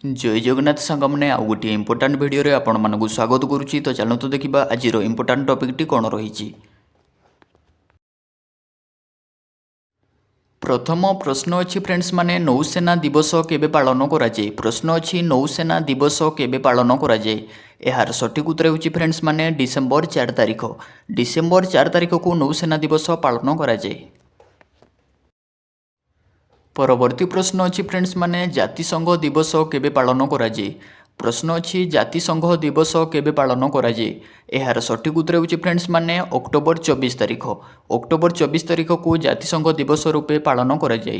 जय जगन्नाथ सांगमने आउ गोटे इंपोर्टाट भिडियो आपण मानक स्वागत करुच्ची। तो चलतु देखा आज इंपोर्टाट टॉपिक कौन रही। प्रथम प्रश्न अच्छी फ्रेंड्स माने नौसेना दिवस केबे पालन कराए। प्रश्न अच्छी नौसेना दिवस केबे पालन कराए। यार सठिक उत्तर होची फ्रेंड्स माने डिसेम्बर 4 तारिख। डिसेम्बर 4 तारिख को नौसेना दिवस पालन कराए। परवर्ती प्रश्न अच्छी फ्रेंड्स माने जातिसंघ दिवस केबे पालन कराए। प्रश्न अच्छी जातिसंघ दिवस केबे पालन कराए। यार सठिक उत्तर होची फ्रेंड्स माने अक्टोबर 24 तारिख। अक्टोबर 24 तारिख को जातिसंघ दिवस रूपे पालन कराए।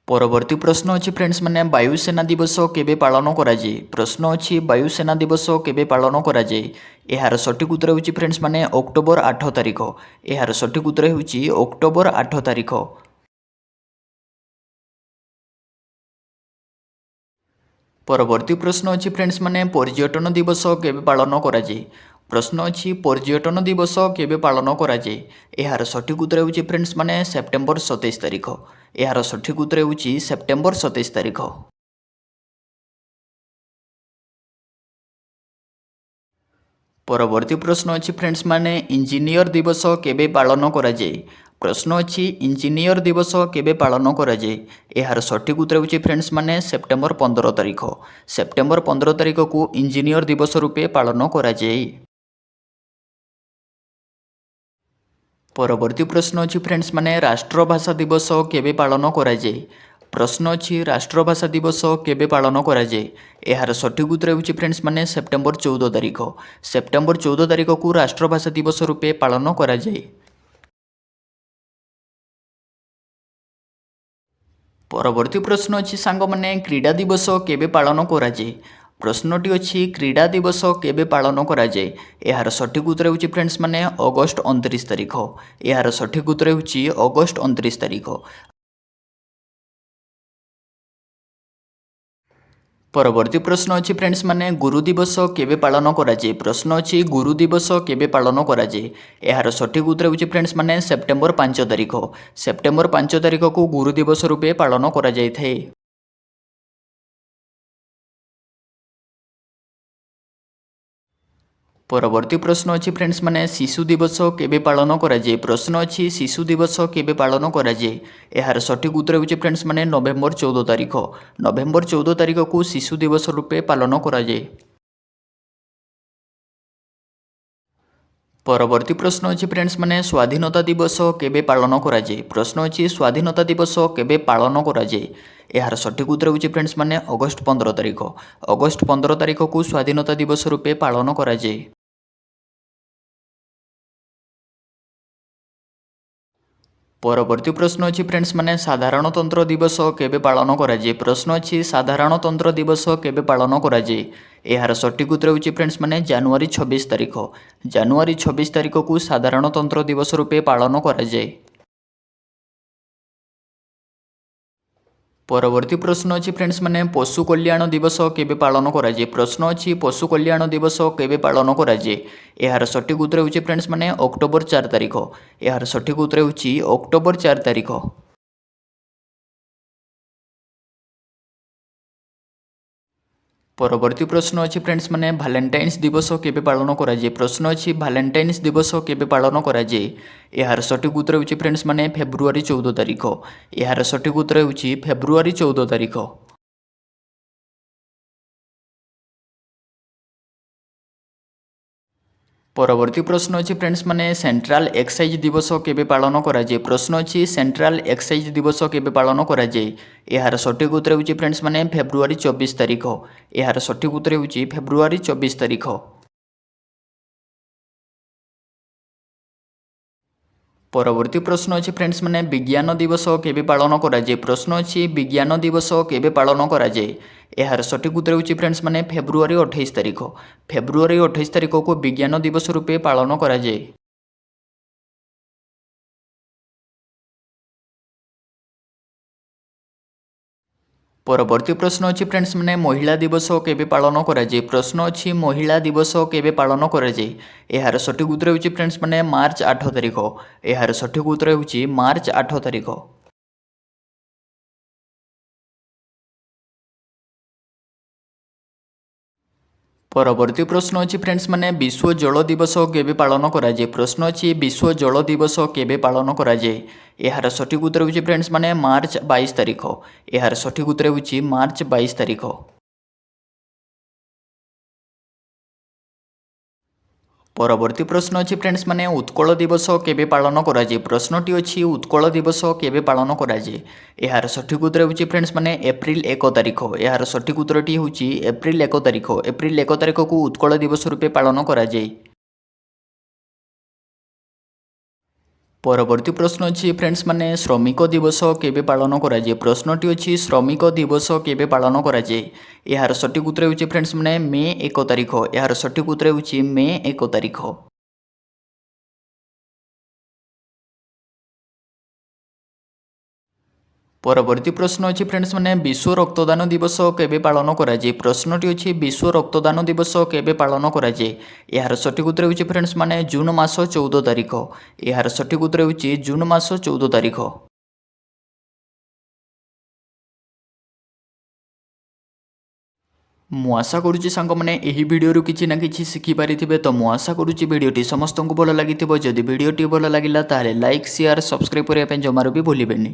परवर्ती प्रश्न अच्छी फ्रेंड्स माने वायुसेना दिवस केबे पालन कराए। प्रश्न अच्छी वायुसेना दिवस केबे पालन कराए। यार सठिक उत्तर होची फ्रेंड्स माने अक्टोबर 8 तारिख। यार सठिक उत्तर होची अक्टोबर 8 तारिख। परवर्ती प्रश्न अच्छी फ्रेंड्स माने पर्यटन दिवस केबे पालन कराए। प्रश्न अच्छी पर्यटन दिवस केबे पालन कराए। यार सठिक उत्तर होची फ्रेंड्स माने सेप्टेम्बर 27 तारिख। यार सठिक उत्तर होची सेप्टेम्बर 27 तारिख। परवर्ती प्रश्न अच्छी फ्रेंड्स माने इंजीनियर दिवस केबे पालन कराए। प्रश्न अच्छी इंजीनियर दिवस केबे पालन कराए। यार सठिक उत्तर होची फ्रेंड्स माने सेप्टेम्बर 15 तारिख। सेप्टेम्बर 15 तारिख को इंजीनियर दिवस रूपे पालन कराए। परवर्ती प्रश्न अच्छी फ्रेंड्स माने राष्ट्रभाषा दिवस केबे पालन कराए। प्रश्न अच्छी राष्ट्रभाषा दिवस केबे पालन कराए। यार सठिक उत्तर होची फ्रेंड्स माने सेप्टेम्बर 14 तारिख। सेप्टेम्बर 14 तारिख को राष्ट्रभाषा दिवस रूपे पालन कराए। परवर्ती प्रश्न अच्छी सांग माने क्रीड़ा दिवस केबे पालन कराए। प्रश्नटी अच्छी क्रीड़ा दिवस केबे पालन कराए। यार सठिक उत्तर होची फ्रेंड्स माने अगस्ट 29 तारिख। यार सठिक उत्तर होची अगस्ट 29 तारिख। परवर्ती प्रश्न अच्छी फ्रेंड्स माने गुरु दिवस केबे पालन कराए। प्रश्न अच्छी गुरु दिवस केबे पालन कराए। यार सठिक उत्तर होची फ्रेंड्स माने सेप्टेम्बर 5 तारिख। सेप्टेम्बर 5 तारिख को गुरु दिवस रूपे पालन करा जायथे। परवर्ती प्रश्न अच्छी फ्रेंड्स माने शिशु दिवस केबे पालन कराए। प्रश्न अच्छी शिशु दिवस केबे पालन कराए। यार सठिक उत्तर होची फ्रेंड्स माने नवेम्बर 14 तारिख। नवेम्बर 14 तारिख को शिशु दिवस रूपे पालन कराए। परवर्ती प्रश्न अच्छी फ्रेंड्स माने स्वाधीनता दिवस केबे पालन कराए। प्रश्न अच्छी स्वाधीनता दिवस केबे पालन कराए। यार सठिक उत्तर होची फ्रेंड्स माने अगस्ट 15 तारिख। अगस्ट 15 तारिख को स्वाधीनता दिवस रूपे पालन कराए। परवर्ती प्रश्न अच्छी फ्रेंड्स माने साधारणतंत्र दिवस केबे पालन कराए। प्रश्न अच्छी साधारणतंत्र दिवस केबे पालन कराए। यार सठिक उत्तर होची फ्रेंड्स माने जनवरी 26 तारिख। जनवरी 26 तारिख को साधारणतंत्र दिवस रूपे पालन कराए। परवर्ती प्रश्न अच्छी फ्रेंड्स माने पशु कल्याण दिवस केबे पालन कराए। प्रश्न अच्छी पशु कल्याण दिवस केबे पालन कराए। यार सठिक उत्तर होची फ्रेंड्स माने अक्टोबर 4 तारिख। यार सठिक उत्तर होची अक्टोबर 4 तारिख। परवर्ती प्रश्न अच्छी फ्रेंड्स माने भालेंटाइन्स दिवस केबे पालन कराए। प्रश्न अच्छी भालेंटाइन्स दिवस केबे पालन कराए। यार सठिक उत्तर होची फ्रेंड्स माने फेब्रुआरी 14 तारिख। यार सठिक उत्तर होची फेब्रुआरी 14 तारिख। परवर्ती प्रश्न अच्छी फ्रेंड्स माने सेंट्रल एक्साइज दिवस केबे पालन कराए। प्रश्न अच्छी सेंट्रल एक्साइज दिवस केबे पालन कराए। यार सठिक उत्तर होची फ्रेंड्स माने फेब्रुआरी 24 तारिख। यार सठिक उत्तर होची फेब्रुआरी 24 तारिख। परवर्ती प्रश्न अच्छी फ्रेंड्स माने विज्ञान दिवस केबे पालन कराए। प्रश्न अच्छी विज्ञान दिवस केबे पालन कराए। यार सठिक उत्तर होची फ्रेंड्स माने फेब्रुआरी 28 तारिख। फेब्रुआरी 28 तारिख को विज्ञान दिवस रूपे पालन कराए। परवर्ती प्रश्न अच्छी फ्रेंड्स माने महिला दिवस केबे पालन कराए। प्रश्न अच्छी महिला दिवस केबे पालन कराए। यार सठिक उत्तर होची फ्रेंड्स माने मार्च 8 तारिख। यार सठिक उत्तर होची मार्च 8 तारिख। ପରବର୍ତ୍ତୀ ପ୍ରଶ୍ନ ଅଛି ଫ୍ରେଣ୍ଡସ୍ ମାନେ ବିଶ୍ୱ ଜଳ ଦିବସ କେବେ ପାଳନ କରାଯାଏ? ପ୍ରଶ୍ନ ଅଛି ବିଶ୍ୱ ଜଳ ଦିବସ କେବେ ପାଳନ କରାଯାଏ? ଏହାର ସଠିକ୍ ଉତ୍ତର ହେଉଛି ଫ୍ରେଣ୍ଡସ୍ ମାନେ ମାର୍ଚ୍ଚ 22 ତାରିଖ। ଏହାର ସଠିକ୍ ଉତ୍ତର ହେଉଛି ମାର୍ଚ୍ଚ 22 ତାରିଖ। ପରବର୍ତ୍ତୀ ପ୍ରଶ୍ନ ଅଛି ଫ୍ରେଣ୍ଡସ୍ ମାନେ ଉତ୍କଳ ଦିବସ କେବେ ପାଳନ କରାଯାଏ? ପ୍ରଶ୍ନଟି ଅଛି ଉତ୍କଳ ଦିବସ କେବେ ପାଳନ କରାଯାଏ? ଏହାର ସଠିକ୍ ଉତ୍ତର ହେଉଛି ଫ୍ରେଣ୍ଡସ୍ ମାନେ ଏପ୍ରିଲ 1 ତାରିଖ। ଏହାର ସଠିକ୍ ଉତ୍ତରଟି ହେଉଛି ଏପ୍ରିଲ 1 ତାରିଖ। ଏପ୍ରିଲ 1 ତାରିଖକୁ ଉତ୍କଳ ଦିବସ ରୂପେ ପାଳନ କରାଯାଏ। ପରବର୍ତ୍ତୀ ପ୍ରଶ୍ନ ଅଛି ଫ୍ରେଣ୍ଡସ୍ ମାନେ ଶ୍ରମିକ ଦିବସ କେବେ ପାଳନ କରାଯାଏ? ପ୍ରଶ୍ନଟି ଅଛି ଶ୍ରମିକ ଦିବସ କେବେ ପାଳନ କରାଯାଏ? ଏହାର ସଠିକ୍ ଉତ୍ତର ହେଉଛି ଫ୍ରେଣ୍ଡସ୍ ମାନେ ମେ 1 ତାରିଖ। ଏହାର ସଠିକ୍ ଉତ୍ତର ହେଉଛି ମେ 1 ତାରିଖ। ପରବର୍ତ୍ତୀ ପ୍ରଶ୍ନ ଅଛି ଫ୍ରେଣ୍ଡସ୍ ମାନେ ବିଶ୍ୱ ରକ୍ତଦାନ ଦିବସ କେବେ ପାଳନ କରାଯାଏ? ପ୍ରଶ୍ନଟି ଅଛି ବିଶ୍ୱ ରକ୍ତଦାନ ଦିବସ କେବେ ପାଳନ କରାଯାଏ? ଏହାର ସଠିକ୍ ଉତ୍ତର ହେଉଛି ଫ୍ରେଣ୍ଡସ୍ ମାନେ ଜୁନ୍ ମାସ 14 ତାରିଖ। ଏହାର ସଠିକ୍ ଉତ୍ତର ହେଉଛି ଜୁନ୍ ମାସ 14 ତାରିଖ। ମୁଁ ଆଶା କରୁଛି ସାଙ୍ଗମାନେ ଏହି ଭିଡ଼ିଓରୁ କିଛି ନା କିଛି ଶିଖିପାରିଥିବେ। ତ ମୁଁ ଆଶା କରୁଛି ଭିଡ଼ିଓଟି ସମସ୍ତଙ୍କୁ ଭଲ ଲାଗିଥିବ। ଯଦି ଭିଡ଼ିଓଟି ଭଲ ଲାଗିଲା ତାହେଲେ ଲାଇକ୍ ସେୟାର ସବସ୍କ୍ରାଇବ୍ କରିବା ପାଇଁ ଜମାରୁ ବି ଭୁଲିବେନି।